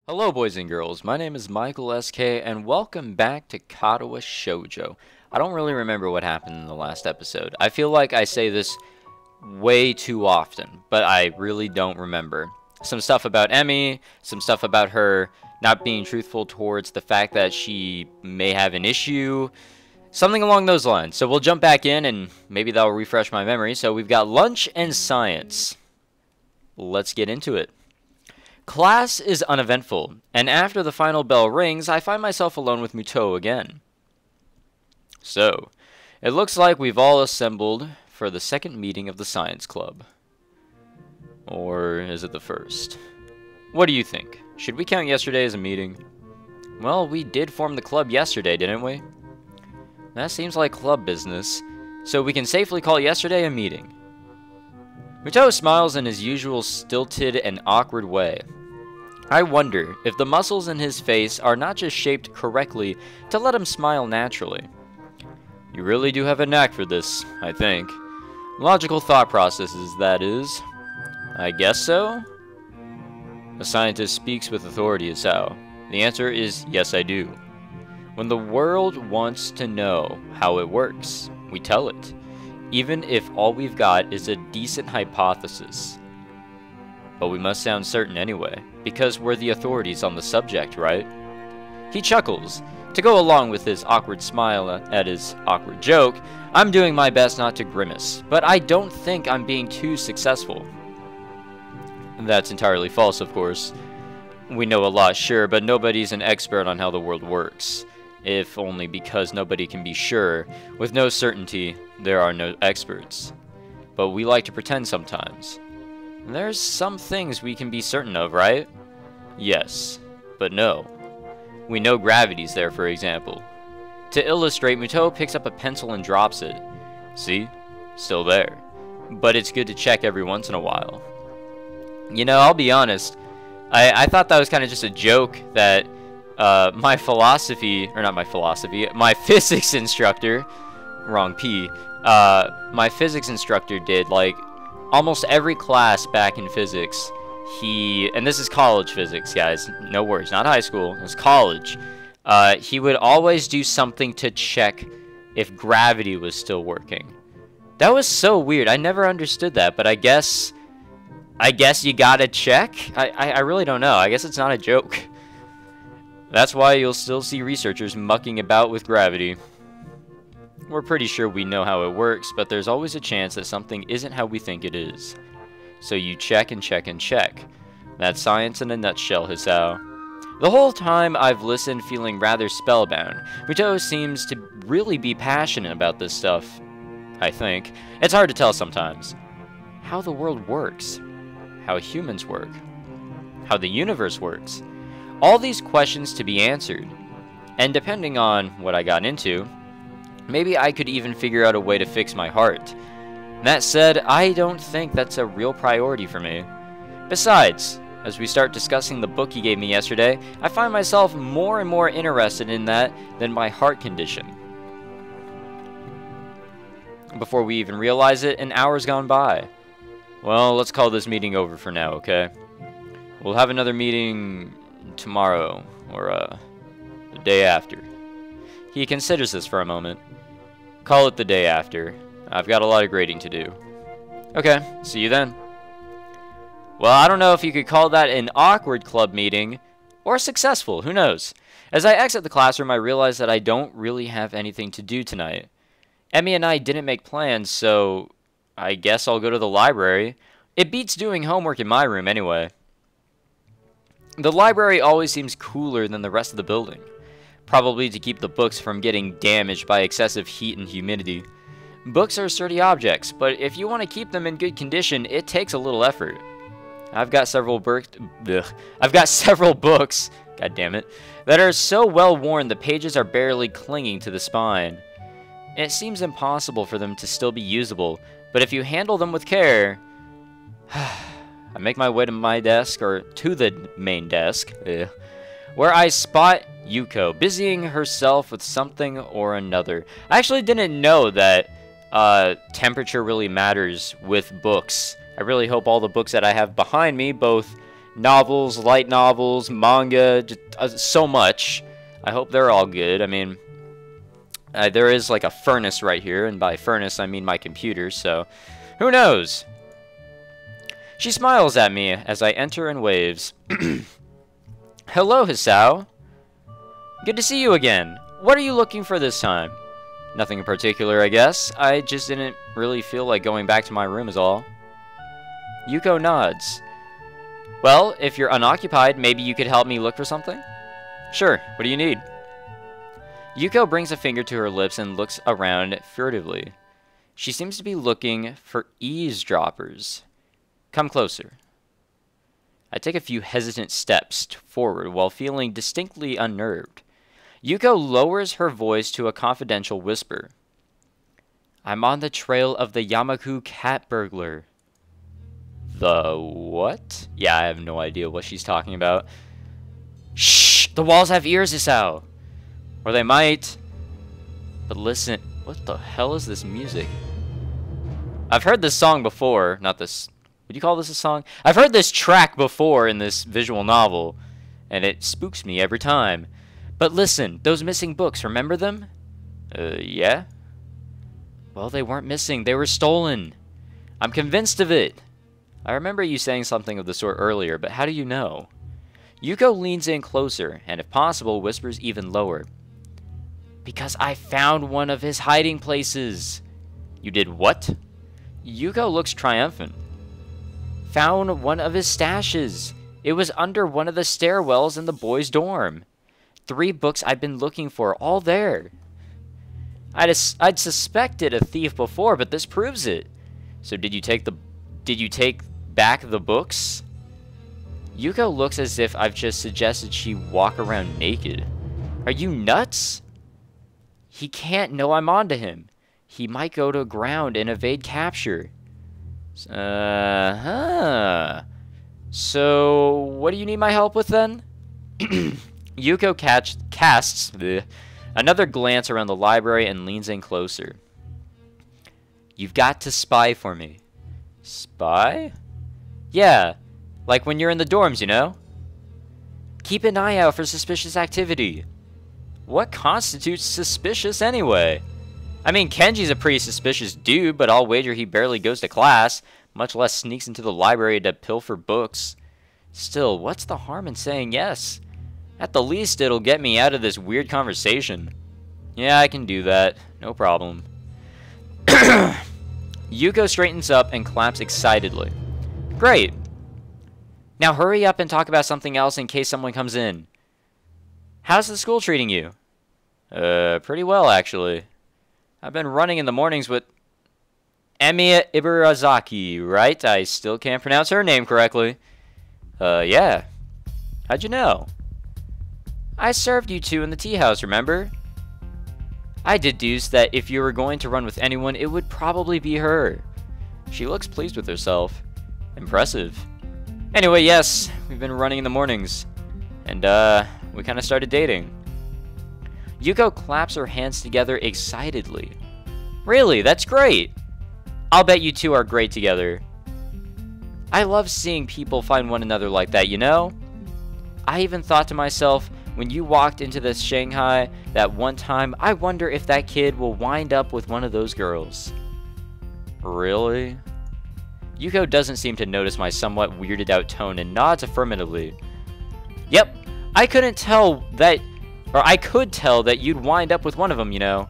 Hello boys and girls, my name is Michael SK and welcome back to Katawa Shoujo. I don't really remember what happened in the last episode. I feel like I say this way too often, but I really don't remember. Some stuff about Emmy, some stuff about her not being truthful towards the fact that she may have an issue, something along those lines. So we'll jump back in and maybe that'll refresh my memory. So we've got lunch and science. Let's get into it. Class is uneventful, and after the final bell rings, I find myself alone with Muto again. So, it looks like we've all assembled for the second meeting of the science club. Or is it the first? What do you think? Should we count yesterday as a meeting? Well, we did form the club yesterday, didn't we? That seems like club business, so we can safely call yesterday a meeting. Muto smiles in his usual stilted and awkward way. I wonder if the muscles in his face are not just shaped correctly to let him smile naturally. You really do have a knack for this, I think. Logical thought processes, that is. I guess so? A scientist speaks with authority, Hisao. The answer is yes, I do. When the world wants to know how it works, we tell it. Even if all we've got is a decent hypothesis. But we must sound certain anyway, because we're the authorities on the subject, right? He chuckles. To go along with his awkward smile at his awkward joke, I'm doing my best not to grimace, but I don't think I'm being too successful. That's entirely false, of course. We know a lot, sure, but nobody's an expert on how the world works. If only because nobody can be sure. With no certainty, there are no experts. But we like to pretend sometimes. There's some things we can be certain of, right? Yes, but no. We know gravity's there, for example. To illustrate, Muto picks up a pencil and drops it. See? Still there. But it's good to check every once in a while. You know, I'll be honest. I thought that was kind of just a joke that my physics instructor, wrong P, my physics instructor did, like, almost every class back in physics, and this is college physics, guys, no worries, not high school, it's college, he would always do something to check if gravity was still working. That was so weird, I never understood that, but I guess you gotta check? I really don't know, I guess it's not a joke. That's why you'll still see researchers mucking about with gravity. We're pretty sure we know how it works, but there's always a chance that something isn't how we think it is. So you check and check and check. That's science in a nutshell, Hisao. The whole time I've listened feeling rather spellbound. Muto seems to really be passionate about this stuff, I think. It's hard to tell sometimes. How the world works. How humans work. How the universe works. All these questions to be answered. And depending on what I got into, maybe I could even figure out a way to fix my heart. That said, I don't think that's a real priority for me. Besides, as we start discussing the book he gave me yesterday, I find myself more and more interested in that than my heart condition. Before we even realize it, an hour's gone by. Well, let's call this meeting over for now, okay? We'll have another meeting tomorrow, or the day after. He considers this for a moment. Call it the day after. I've got a lot of grading to do. Okay, see you then. Well, I don't know if you could call that an awkward club meeting, or successful, who knows. As I exit the classroom, I realize that I don't really have anything to do tonight. Emmy and I didn't make plans, so I guess I'll go to the library. It beats doing homework in my room anyway. The library always seems cooler than the rest of the building. Probably to keep the books from getting damaged by excessive heat and humidity. Books are sturdy objects, but if you want to keep them in good condition, it takes a little effort. I've got several books, god damn it, that are so well worn the pages are barely clinging to the spine. It seems impossible for them to still be usable, but if you handle them with care... I make my way to my desk, or to the main desk, where I spot Yuko, busying herself with something or another. I actually didn't know that temperature really matters with books. I really hope all the books that I have behind me, both novels, light novels, manga, just, so much. I hope they're all good. I mean, there is like a furnace right here, and by furnace I mean my computer, so who knows? She smiles at me as I enter and waves. Hello, Hisao. Good to see you again. What are you looking for this time? Nothing in particular, I guess. I just didn't really feel like going back to my room is all. Yuko nods. Well, if you're unoccupied, maybe you could help me look for something? Sure, what do you need? Yuko brings a finger to her lips and looks around furtively. She seems to be looking for eavesdroppers. Come closer. I take a few hesitant steps forward while feeling distinctly unnerved. Yuko lowers her voice to a confidential whisper. I'm on the trail of the Yamaku cat burglar. The what? Yeah, I have no idea what she's talking about. Shh! The walls have ears, Hisao! Or they might. But listen, what the hell is this music? I've heard this song before. Not this. Would you call this a song? I've heard this track before in this visual novel, and it spooks me every time. But listen, those missing books, remember them? Yeah? Well, they weren't missing. They were stolen. I'm convinced of it. I remember you saying something of the sort earlier, but how do you know? Yuko leans in closer, and if possible, whispers even lower. Because I found one of his hiding places. You did what? Yuko looks triumphant. Found one of his stashes. It was under one of the stairwells in the boys' dorm. 3 books I've been looking for, all there. I'd suspected a thief before, but this proves it. So did you take back the books? Yuko looks as if I've just suggested she walk around naked. Are you nuts? He can't know I'm onto him. He might go to ground and evade capture. So, what do you need my help with then? Yuko casts another glance around the library and leans in closer. You've got to spy for me. Spy? Yeah, like when you're in the dorms, you know? Keep an eye out for suspicious activity. What constitutes suspicious anyway? I mean, Kenji's a pretty suspicious dude, but I'll wager he barely goes to class, much less sneaks into the library to pilfer books. Still, what's the harm in saying yes? At the least, it'll get me out of this weird conversation. Yeah, I can do that. No problem. Yuko straightens up and claps excitedly. Great. Now hurry up and talk about something else in case someone comes in. How's the school treating you? Pretty well, actually. I've been running in the mornings with Emiya Ibarazaki, right? I still can't pronounce her name correctly. Yeah. How'd you know? I served you 2 in the tea house, remember? I deduced that if you were going to run with anyone, it would probably be her. She looks pleased with herself. Impressive. Anyway, yes, we've been running in the mornings. And, we kind of started dating. Yuko claps her hands together excitedly. Really, that's great. I'll bet you 2 are great together. I love seeing people find one another like that, you know? I even thought to myself, when you walked into this Shanghai that one time, I wonder if that kid will wind up with one of those girls. Really? Yuko doesn't seem to notice my somewhat weirded out tone and nods affirmatively. Yep, I could tell that you'd wind up with one of them, you know.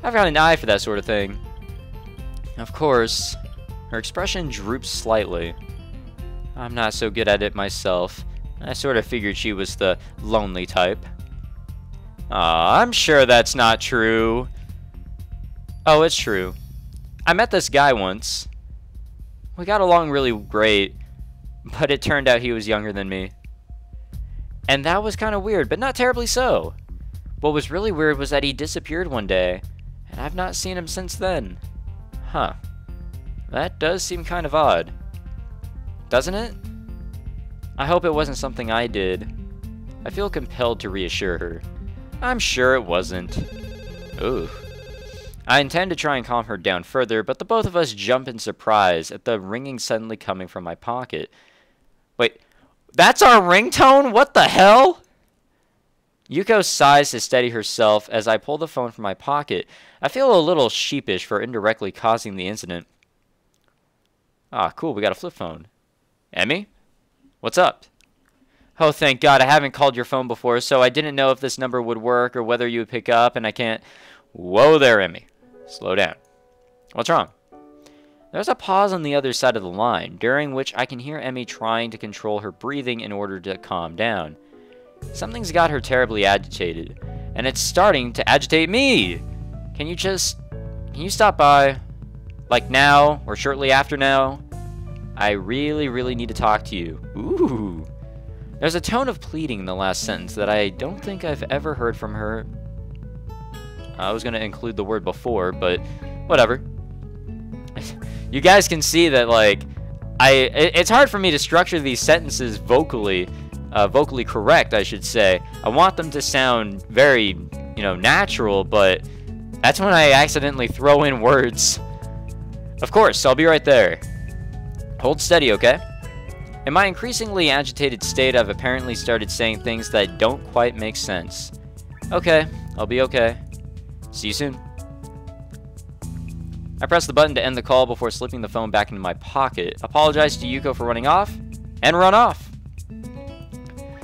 I've got an eye for that sort of thing. Of course, her expression droops slightly. I'm not so good at it myself. I sort of figured she was the lonely type. Aw, I'm sure that's not true. Oh, it's true. I met this guy once. We got along really great, but it turned out he was younger than me. And that was kind of weird, but not terribly so. What was really weird was that he disappeared one day, and I've not seen him since then. Huh. That does seem kind of odd. Doesn't it? I hope it wasn't something I did. I feel compelled to reassure her. I'm sure it wasn't. Ooh. I intend to try and calm her down further, but the both of us jump in surprise at the ringing suddenly coming from my pocket. Wait, that's our ringtone? What the hell? Yuko sighs to steady herself as I pull the phone from my pocket. I feel a little sheepish for indirectly causing the incident. Ah, cool, we got a flip phone. Emmy? What's up? Oh, thank God, I haven't called your phone before, so I didn't know if this number would work or whether you would pick up, and I can't... Whoa there, Emmy. Slow down. What's wrong? There's a pause on the other side of the line, during which I can hear Emmy trying to control her breathing in order to calm down. Something's got her terribly agitated, and it's starting to agitate me! Can you stop by? Like now, or shortly after now? I really need to talk to you. Ooh. There's a tone of pleading in the last sentence that I don't think I've ever heard from her. I was going to include the word before, but whatever. You guys can see that, like, it's hard for me to structure these sentences vocally correct, I should say. I want them to sound very, natural, but that's when I accidentally throw in words. Of course, I'll be right there. Hold steady, okay? In my increasingly agitated state, I've apparently started saying things that don't quite make sense. Okay, I'll be okay. See you soon. I press the button to end the call before slipping the phone back into my pocket, apologize to Yuko for running off, and run off.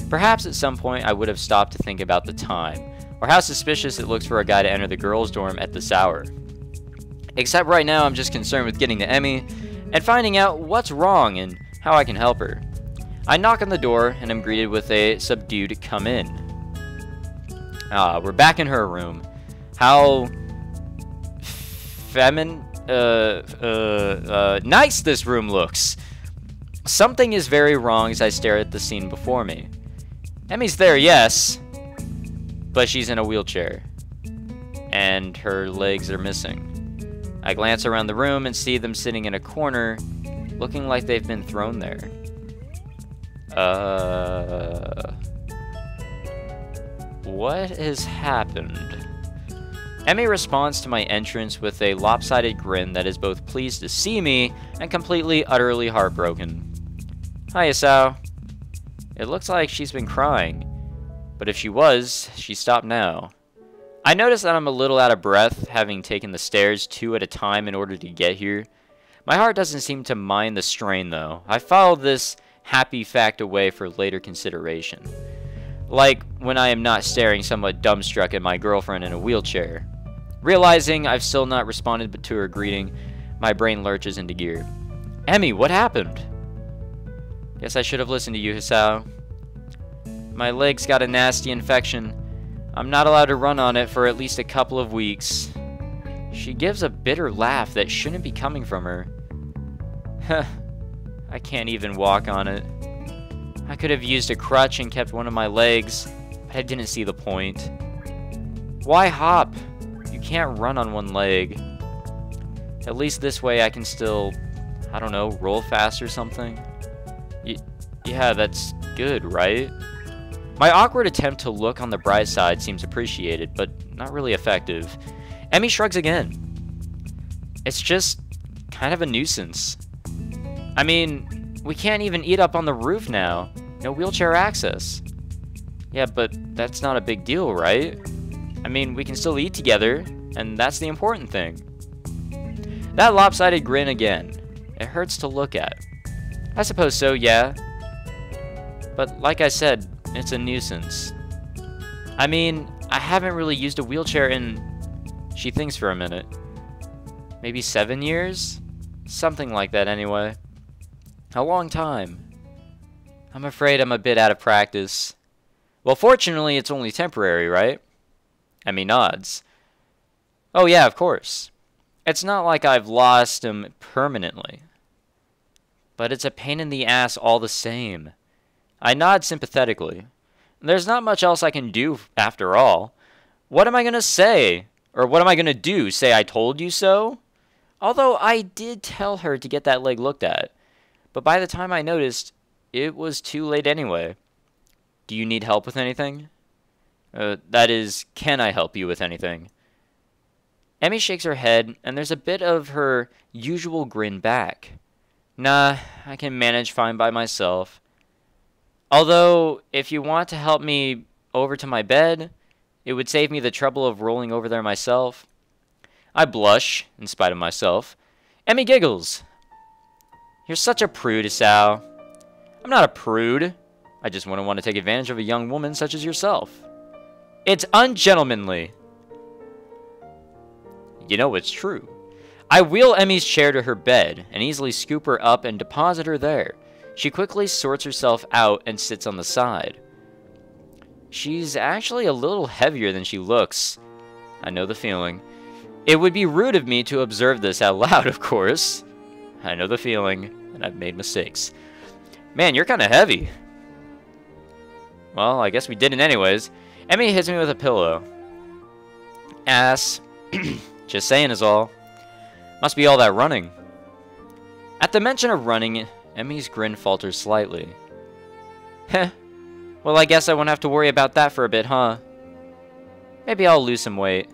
Perhaps at some point I would have stopped to think about the time, or how suspicious it looks for a guy to enter the girls' dorm at this hour. Except right now I'm just concerned with getting to Emmy, and finding out what's wrong and how I can help her. I knock on the door and am greeted with a subdued "come in." We're back in her room. How nice this room looks. Something is very wrong as I stare at the scene before me. Emmy's there, yes, but she's in a wheelchair, and her legs are missing. I glance around the room and see them sitting in a corner, looking like they've been thrown there. What has happened? Emmy responds to my entrance with a lopsided grin that is both pleased to see me and completely, utterly heartbroken. Hi, Hisao. It looks like she's been crying, but if she was, she stopped now. I notice that I'm a little out of breath, having taken the stairs 2 at a time in order to get here. My heart doesn't seem to mind the strain, though. I filed this happy fact away for later consideration. Like when I am not staring somewhat dumbstruck at my girlfriend in a wheelchair. Realizing I've still not responded to her greeting, my brain lurches into gear. Emmy, what happened? Guess I should have listened to you, Hisao. My leg's got a nasty infection. I'm not allowed to run on it for at least a couple of weeks. She gives a bitter laugh that shouldn't be coming from her. Huh. I can't even walk on it. I could have used a crutch and kept one of my legs, but I didn't see the point. Why hop? You can't run on one leg. At least this way I can still, I don't know, roll fast or something. Yeah, that's good, right? My awkward attempt to look on the bright side seems appreciated, but not really effective. Emmy shrugs again. It's just kind of a nuisance. I mean, we can't even eat up on the roof now. No wheelchair access. Yeah, but that's not a big deal, right? I mean, we can still eat together, and that's the important thing. That lopsided grin again. It hurts to look at. I suppose so, yeah. But like I said, it's a nuisance. I mean, I haven't really used a wheelchair in... She thinks for a minute. Maybe 7 years? Something like that anyway. A long time. I'm afraid I'm a bit out of practice. Well, fortunately, it's only temporary, right? Emmy nods. Oh yeah, of course. It's not like I've lost him permanently. But it's a pain in the ass all the same. I nod sympathetically. There's not much else I can do, after all. What am I going to say? Or what am I going to do? Say I told you so? Although I did tell her to get that leg looked at. But by the time I noticed, it was too late anyway. Do you need help with anything? That is, can I help you with anything? Emmy shakes her head, and there's a bit of her usual grin back. Nah, I can manage fine by myself. Although, if you want to help me over to my bed, it would save me the trouble of rolling over there myself. I blush, in spite of myself. Emmy giggles. You're such a prude, Hisao. I'm not a prude. I just wouldn't want to take advantage of a young woman such as yourself. It's ungentlemanly. You know it's true. I wheel Emmy's chair to her bed and easily scoop her up and deposit her there. She quickly sorts herself out and sits on the side. She's actually a little heavier than she looks. I know the feeling. It would be rude of me to observe this out loud, of course. I know the feeling, and I've made mistakes. Man, you're kind of heavy. Well, I guess we didn't anyways. Emmy hits me with a pillow. Ass. Just saying is all. Must be all that running. At the mention of running, Emmy's grin falters slightly. Heh. Well, I guess I won't have to worry about that for a bit, huh? Maybe I'll lose some weight.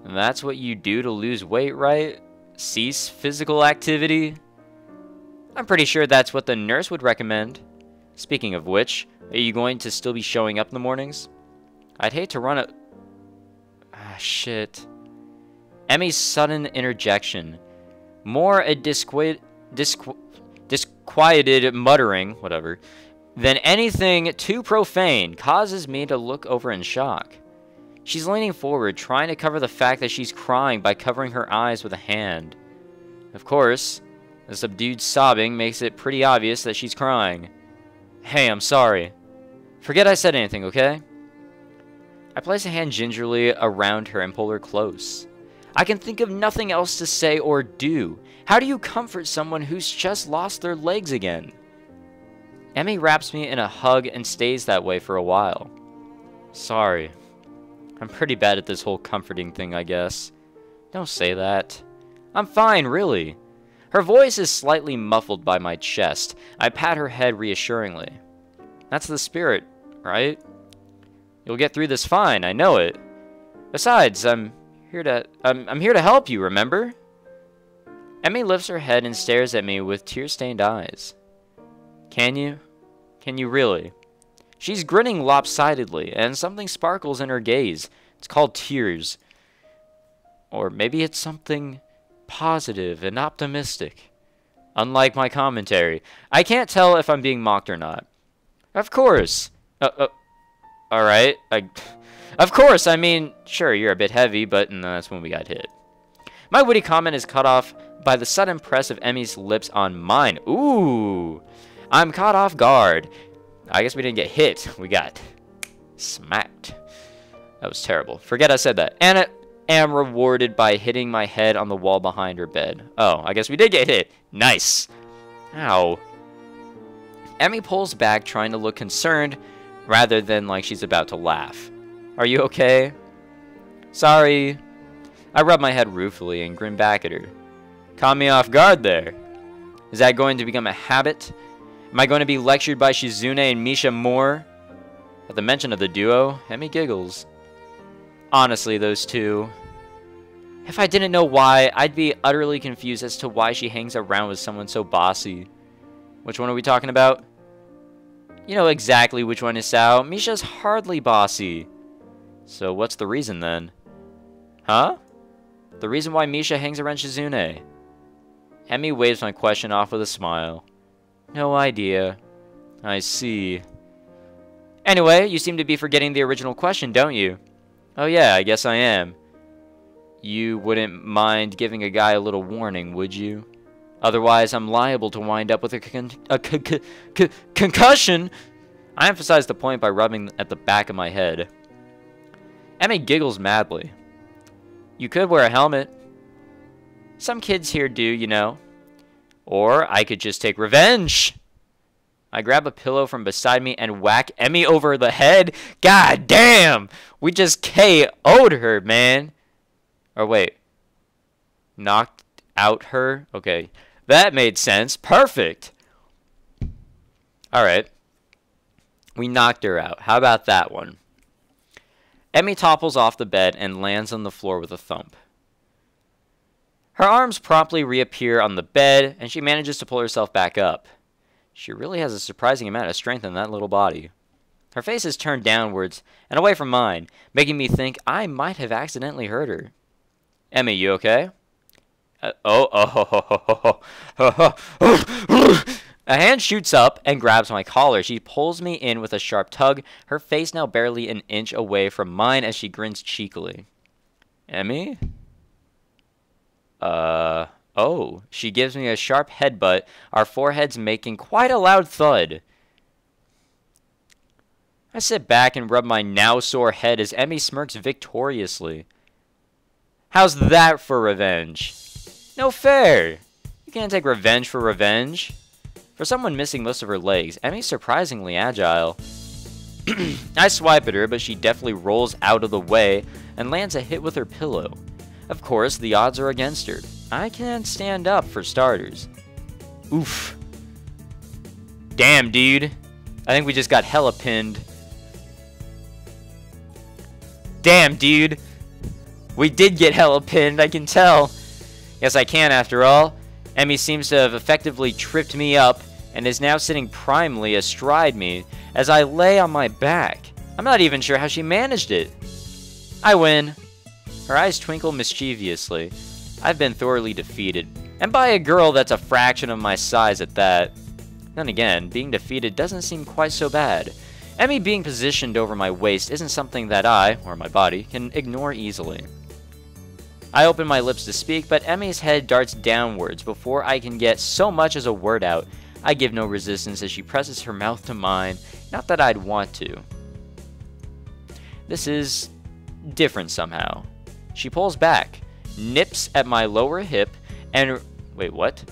And that's what you do to lose weight, right? Cease physical activity? I'm pretty sure that's what the nurse would recommend. Speaking of which, are you going to still be showing up in the mornings? I'd hate to run a... Ah, shit. Emmy's sudden interjection. More a disquieted muttering, whatever, than anything too profane causes me to look over in shock. She's leaning forward, trying to cover the fact that she's crying by covering her eyes with a hand. Of course, the subdued sobbing makes it pretty obvious that she's crying. Hey, I'm sorry. Forget I said anything, okay? I place a hand gingerly around her and pull her close. I can think of nothing else to say or do. How do you comfort someone who's just lost their legs again? Emmy wraps me in a hug and stays that way for a while. Sorry. I'm pretty bad at this whole comforting thing, I guess. Don't say that. I'm fine, really. Her voice is slightly muffled by my chest. I pat her head reassuringly. That's the spirit, right? You'll get through this fine, I know it. Besides, I'm here to help you, remember? Emmy lifts her head and stares at me with tear-stained eyes. Can you? Can you really? She's grinning lopsidedly, and something sparkles in her gaze. It's called tears. Or maybe it's something positive and optimistic. Unlike my commentary. I can't tell if I'm being mocked or not. Of course. Alright. Of course, I mean, sure, you're a bit heavy, but that's when we got hit. My witty comment is cut off by the sudden press of Emmy's lips on mine. Ooh. I'm caught off guard. I guess we didn't get hit. We got smacked. That was terrible. Forget I said that. And I am rewarded by hitting my head on the wall behind her bed. Oh, I guess we did get hit. Nice. Ow. Emmy pulls back, trying to look concerned, rather than like she's about to laugh. Are you okay? Sorry. I rub my head ruefully and grin back at her. Caught me off guard there. Is that going to become a habit? Am I going to be lectured by Shizune and Misha more? At the mention of the duo, Emmy giggles. Honestly, those two. If I didn't know why, I'd be utterly confused as to why she hangs around with someone so bossy. Which one are we talking about? You know exactly which one is Hisao. Misha's hardly bossy. So what's the reason then? Huh? The reason why Misha hangs around Shizune. Emmy waves my question off with a smile. No idea. I see. Anyway, you seem to be forgetting the original question, don't you? Oh yeah, I guess I am. You wouldn't mind giving a guy a little warning, would you? Otherwise, I'm liable to wind up with a concussion. I emphasize the point by rubbing at the back of my head. Emmy giggles madly. You could wear a helmet. Some kids here do, you know. Or I could just take revenge. I grab a pillow from beside me and whack Emmy over the head. God damn! We just KO'd her, man. Or wait. Knocked out her? Okay. That made sense. Perfect. Alright. We knocked her out. How about that one? Emmy topples off the bed and lands on the floor with a thump. Her arms promptly reappear on the bed, and she manages to pull herself back up. She really has a surprising amount of strength in that little body. Her face is turned downwards and away from mine, making me think I might have accidentally hurt her. Emmy, you okay? A hand shoots up and grabs my collar. She pulls me in with a sharp tug, her face now barely an inch away from mine as she grins cheekily. Emmy? Oh, she gives me a sharp headbutt, our foreheads making quite a loud thud. I sit back and rub my now sore head as Emmy smirks victoriously. How's that for revenge? No fair. You can't take revenge for revenge. For someone missing most of her legs, Emmy's surprisingly agile. I swipe at her, but she deftly rolls out of the way and lands a hit with her pillow. Of course, the odds are against her. I can't stand up for starters. Oof. Damn, dude. I think we just got hella pinned. Damn, dude. We did get hella pinned, I can tell. Yes, I can, after all. Emmy seems to have effectively tripped me up and is now sitting primely astride me as I lay on my back. I'm not even sure how she managed it. I win. Her eyes twinkle mischievously. I've been thoroughly defeated, and by a girl that's a fraction of my size at that. Then again, being defeated doesn't seem quite so bad. Emmy being positioned over my waist isn't something that I, or my body, can ignore easily. I open my lips to speak, but Emmy's head darts downwards before I can get so much as a word out. I give no resistance as she presses her mouth to mine, not that I'd want to. This is different somehow. She pulls back, nips at my lower hip, and... Wait, what?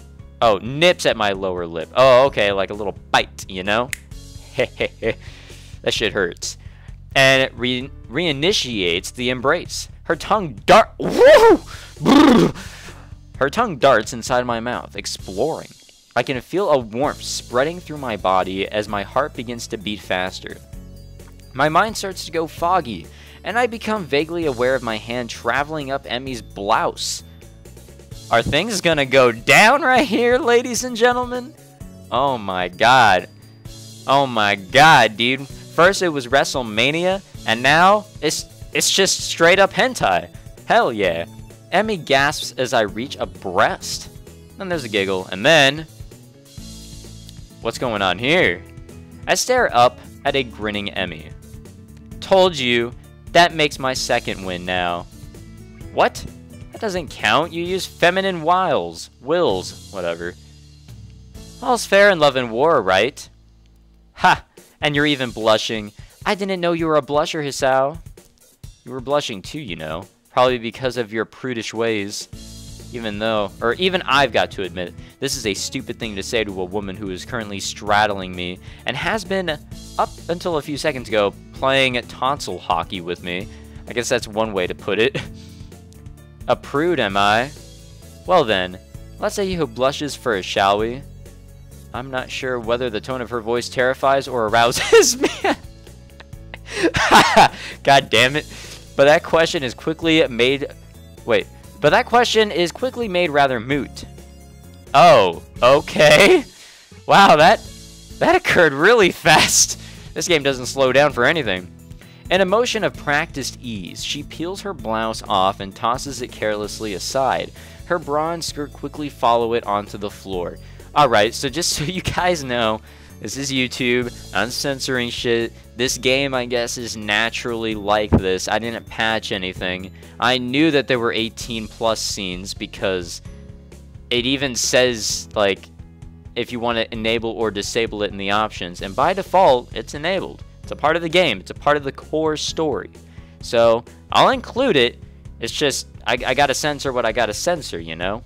Oh, nips at my lower lip. Oh, okay, like a little bite, you know? Hehehe. That shit hurts. And it reinitiates the embrace. Her tongue Her tongue darts inside my mouth, exploring. I can feel a warmth spreading through my body as my heart begins to beat faster. My mind starts to go foggy, and I become vaguely aware of my hand traveling up Emmy's blouse. Are things gonna go down right here, ladies and gentlemen? Oh my god. Oh my god, dude. First it was WrestleMania, and now it's just straight up hentai. Hell yeah. Emmy gasps as I reach a breast. Then there's a giggle, and then... What's going on here? I stare up at a grinning Emmy. Told you, that makes my second win now. What? That doesn't count. You use feminine wills, whatever. All's fair in love and war, right? Ha! And you're even blushing. I didn't know you were a blusher, Hisao. You were blushing too, you know. Probably because of your prudish ways. Even I've got to admit, this is a stupid thing to say to a woman who is currently straddling me and has been, up until a few seconds ago, playing tonsil hockey with me. I guess that's one way to put it. A prude, am I? Well then, let's say who blushes first, shall we? I'm not sure whether the tone of her voice terrifies or arouses me. God damn it. But that question is quickly made... Wait. But that question is quickly made rather moot. Oh, okay. Wow, that occurred really fast. This game doesn't slow down for anything. In a motion of practiced ease, she peels her blouse off and tosses it carelessly aside. Her bra and skirt quickly follow it onto the floor. Alright, so just so you guys know, this is YouTube. I'm censoring shit. This game, I guess, is naturally like this. I didn't patch anything. I knew that there were 18 plus scenes because it even says, like, if you want to enable or disable it in the options. And by default, it's enabled. It's a part of the game. It's a part of the core story. So, I'll include it. It's just, I gotta censor what I gotta censor, you know?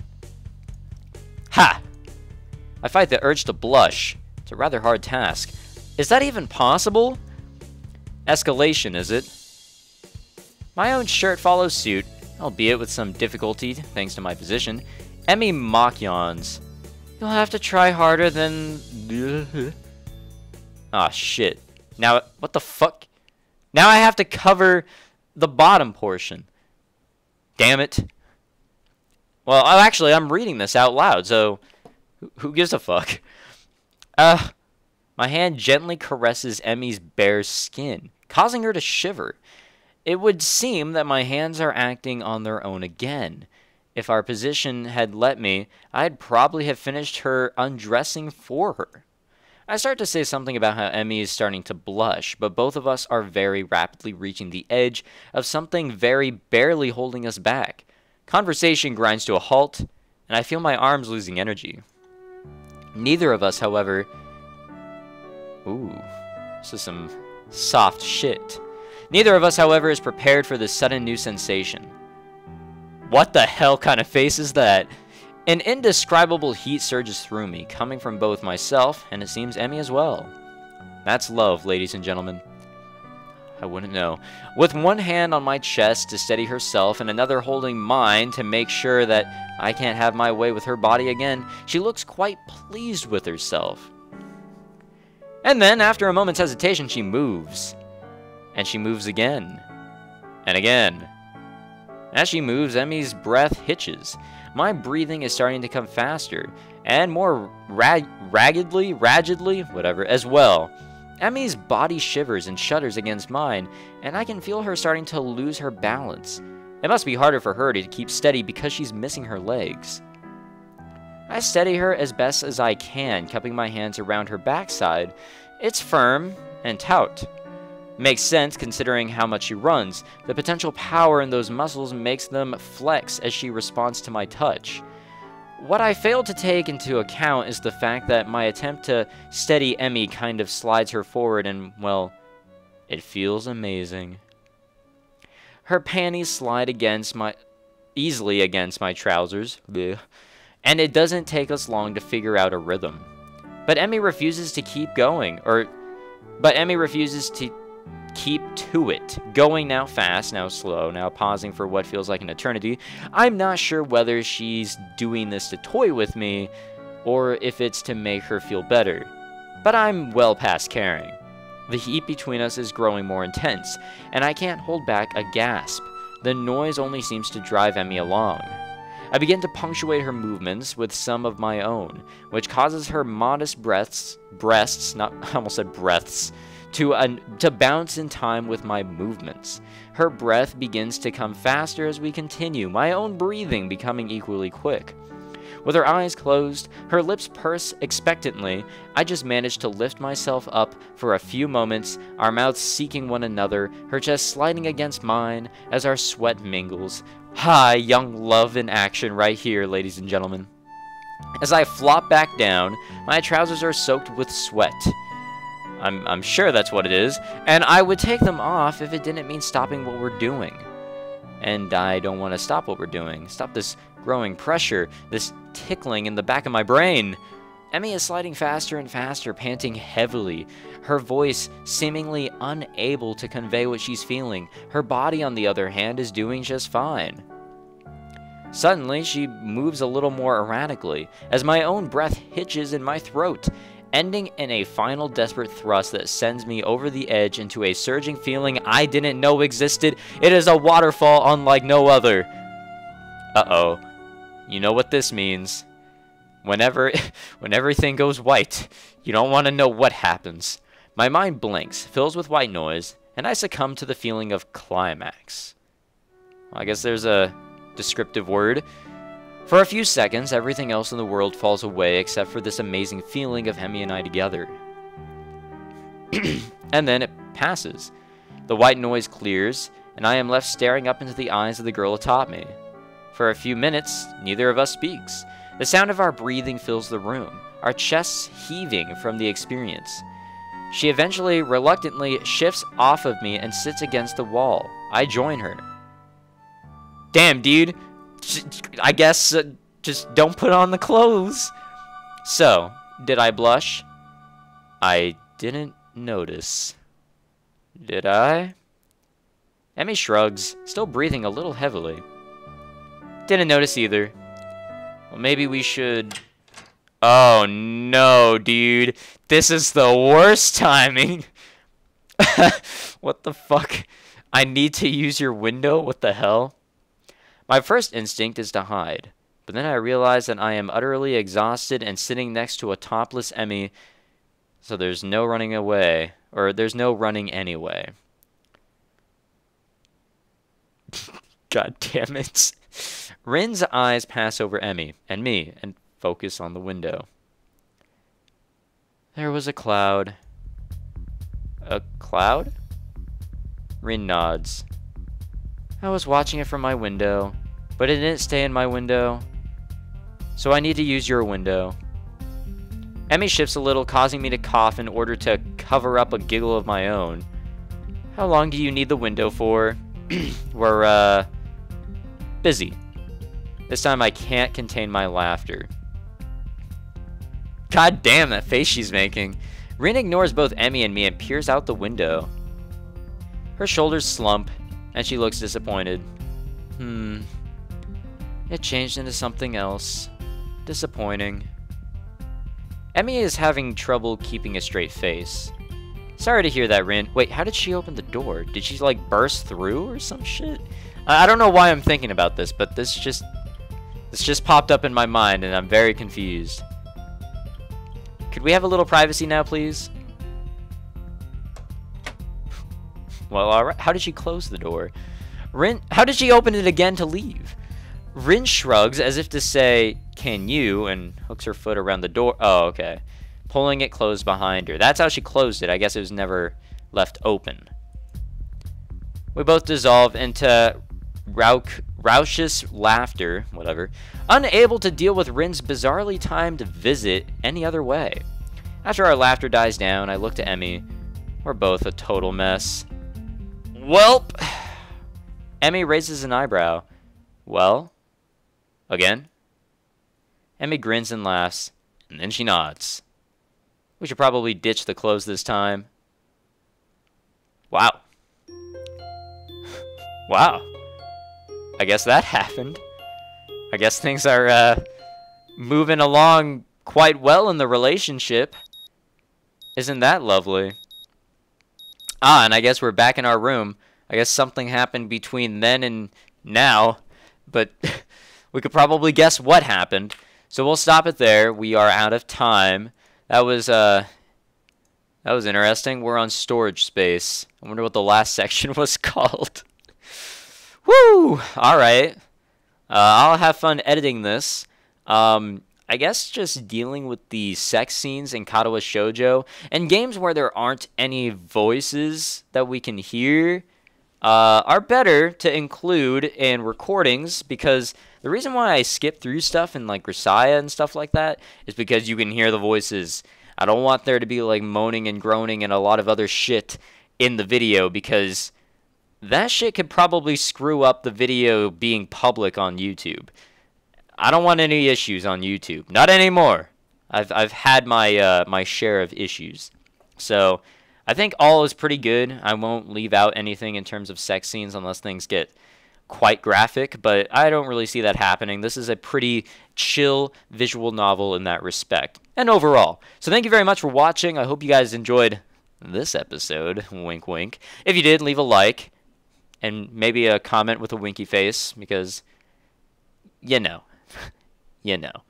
Ha! I fight the urge to blush. It's a rather hard task. Is that even possible? Escalation, is it? My own shirt follows suit, albeit with some difficulty thanks to my position. Emmy mock yawns. You'll have to try harder than... Aw, shit. Now, what the fuck? Now I have to cover the bottom portion. Damn it. Well, actually, I'm reading this out loud, so who gives a fuck? Ugh. My hand gently caresses Emmy's bare skin, causing her to shiver. It would seem that my hands are acting on their own again. If our position had let me, I'd probably have finished her undressing for her. I start to say something about how Emmy is starting to blush, but both of us are very rapidly reaching the edge of something very barely holding us back. Conversation grinds to a halt, and I feel my arms losing energy. Neither of us, however... Ooh, this is some soft shit. Neither of us, however, is prepared for this sudden new sensation. What the hell kind of face is that? An indescribable heat surges through me, coming from both myself and it seems Emmy as well. That's love, ladies and gentlemen. I wouldn't know. With one hand on my chest to steady herself and another holding mine to make sure that I can't have my way with her body again, she looks quite pleased with herself. And then, after a moment's hesitation, she moves. And she moves again. And again. As she moves, Emmy's breath hitches. My breathing is starting to come faster, and more raggedly, whatever, as well. Emmy's body shivers and shudders against mine, and I can feel her starting to lose her balance. It must be harder for her to keep steady because she's missing her legs. I steady her as best as I can, cupping my hands around her backside. It's firm and taut. Makes sense considering how much she runs. The potential power in those muscles makes them flex as she responds to my touch. What I failed to take into account is the fact that my attempt to steady Emmy kind of slides her forward and, well, it feels amazing. Her panties slide easily against my trousers, and it doesn't take us long to figure out a rhythm. But Emmy refuses to keep going, keep to it, going now fast, now slow, now pausing for what feels like an eternity. I'm not sure whether she's doing this to toy with me, or if it's to make her feel better. But I'm well past caring. The heat between us is growing more intense, and I can't hold back a gasp. The noise only seems to drive Emmy along. I begin to punctuate her movements with some of my own, which causes her modest breaths, to bounce in time with my movements. Her breath begins to come faster as we continue, my own breathing becoming equally quick. With her eyes closed, her lips purse expectantly, I just manage to lift myself up for a few moments, our mouths seeking one another, her chest sliding against mine as our sweat mingles. Hi, young love in action right here, ladies and gentlemen. As I flop back down, my trousers are soaked with sweat. I'm sure that's what it is, and I would take them off if it didn't mean stopping what we're doing. And I don't want to stop what we're doing. Stop this growing pressure, this tickling in the back of my brain. Emmy is sliding faster and faster, panting heavily, her voice seemingly unable to convey what she's feeling. Her body, on the other hand, is doing just fine. Suddenly, she moves a little more erratically, as my own breath hitches in my throat, ending in a final desperate thrust that sends me over the edge into a surging feeling I didn't know existed. It is a waterfall unlike no other. Uh-oh. You know what this means. When everything goes white, you don't want to know what happens. My mind blinks, fills with white noise, and I succumb to the feeling of climax. Well, I guess there's a descriptive word. For a few seconds, everything else in the world falls away except for this amazing feeling of Hemi and I together. And then it passes. The white noise clears, and I am left staring up into the eyes of the girl atop me. For a few minutes, neither of us speaks. The sound of our breathing fills the room, our chests heaving from the experience. She eventually, reluctantly, shifts off of me and sits against the wall. I join her. Damn, dude. I guess just don't put on the clothes. So, did I blush? I didn't notice. Did I? Emmy shrugs, still breathing a little heavily. Didn't notice either. Well, maybe we should... Oh no, dude. This is the worst timing. What the fuck? I need to use your window? What the hell? My first instinct is to hide, but then I realize that I am utterly exhausted and sitting next to a topless Emmy So there's no running away. Or there's no running anyway. God damn it. Rin's eyes pass over Emmy and me and focus on the window. There was a cloud. A cloud? Rin nods. I was watching it from my window, but it didn't stay in my window. So I need to use your window. Emmy shifts a little, causing me to cough in order to cover up a giggle of my own. How long do you need the window for? We're, busy. This time I can't contain my laughter. God damn, that face she's making. Rin ignores both Emmy and me and peers out the window. Her shoulders slump, and she looks disappointed. It changed into something else. Disappointing. Emmy is having trouble keeping a straight face. Sorry to hear that, Rin. Wait, how did she open the door? Did she, like, burst through or some shit? I don't know why I'm thinking about this, but this just popped up in my mind, and I'm very confused. Could we have a little privacy now, please? Well, alright. How did she close the door? Rin, how did she open it again to leave? Rin shrugs as if to say, can you, and hooks her foot around the door. Oh, okay. Pulling it closed behind her. That's how she closed it. I guess it was never left open. We both dissolve into raucous laughter, whatever, unable to deal with Rin's bizarrely timed visit any other way. After our laughter dies down, I look to Emmy. We're both a total mess. Welp! Emmy raises an eyebrow. Well? Again? Emmy grins and laughs, and then she nods. We should probably ditch the clothes this time. Wow. Wow. I guess that happened. I guess things are moving along quite well in the relationship. Isn't that lovely? Ah, and I guess we're back in our room. I guess something happened between then and now, but we could probably guess what happened. So we'll stop it there. We are out of time. That was interesting. We're on storage space. I wonder what the last section was called. Woo! All right. I'll have fun editing this. I guess just dealing with the sex scenes in Katawa Shoujo and games where there aren't any voices that we can hear are better to include in recordings, because the reason why I skip through stuff in like Grisaya and stuff like that is because you can hear the voices. I don't want there to be like moaning and groaning and a lot of other shit in the video, because that shit could probably screw up the video being public on YouTube. I don't want any issues on YouTube. Not anymore. I've had my my share of issues. So I think all is pretty good. I won't leave out anything in terms of sex scenes unless things get quite graphic, but I don't really see that happening. This is a pretty chill visual novel in that respect, and overall. So thank you very much for watching. I hope you guys enjoyed this episode. Wink, wink. If you did, leave a like, and maybe a comment with a winky face, because you know. You know.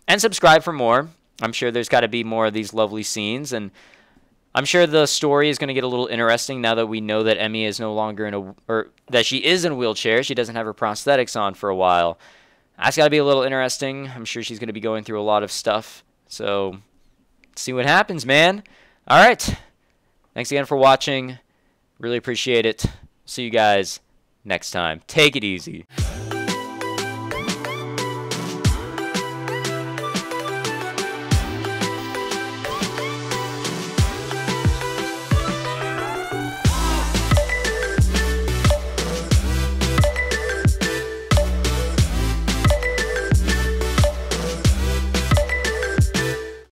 And subscribe for more. I'm sure there's got to be more of these lovely scenes, and I'm sure the story is going to get a little interesting now that we know that Emmy is no longer in a, or that she is in a wheelchair. She doesn't have her prosthetics on for a while. That's got to be a little interesting. I'm sure she's going to be going through a lot of stuff. So, see what happens, man. All right. Thanks again for watching. Really appreciate it. See you guys next time. Take it easy.